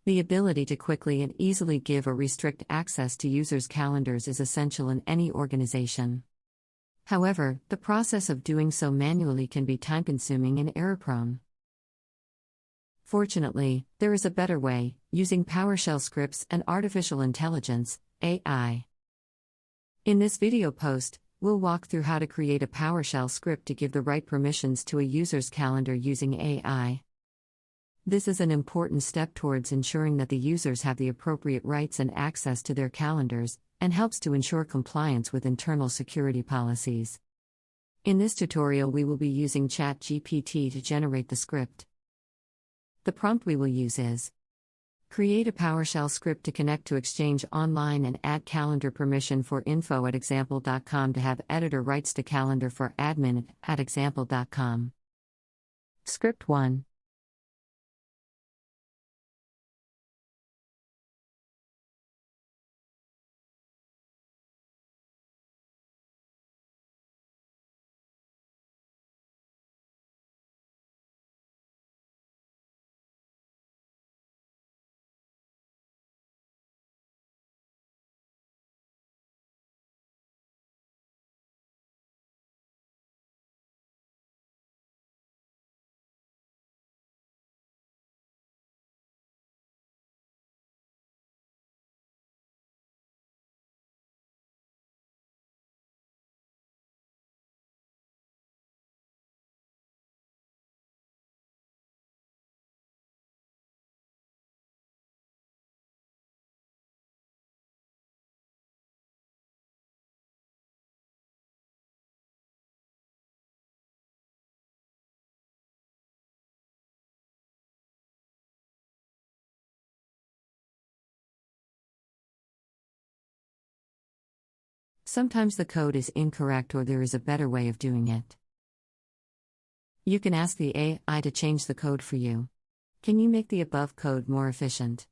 The ability to quickly and easily give or restrict access to users' calendars is essential in any organization. However, the process of doing so manually can be time-consuming and error-prone. Fortunately, there is a better way, using PowerShell scripts and artificial intelligence, AI. In this video post, we'll walk through how to create a PowerShell script to give the right permissions to a user's calendar using AI. This is an important step towards ensuring that the users have the appropriate rights and access to their calendars, and helps to ensure compliance with internal security policies. In this tutorial, we will be using chatgpt to generate the script. The prompt we will use is: create a PowerShell script to connect to Exchange Online and add calendar permission for info@example.com to have editor rights to calendar for admin@example.com. Script 1. Sometimes the code is incorrect or there is a better way of doing it. You can ask the AI to change the code for you. Can you make the above code more efficient?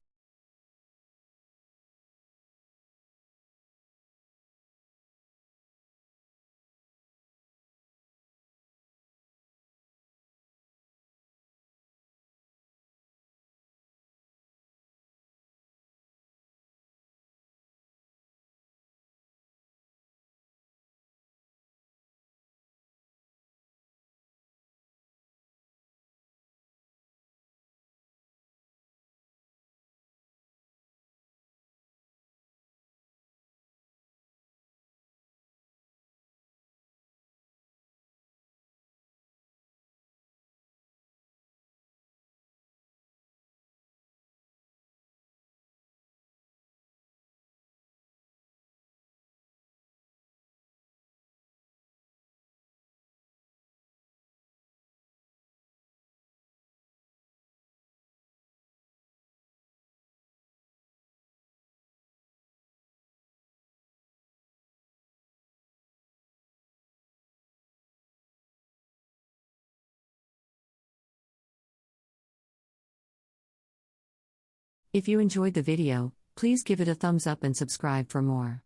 If you enjoyed the video, please give it a thumbs up and subscribe for more.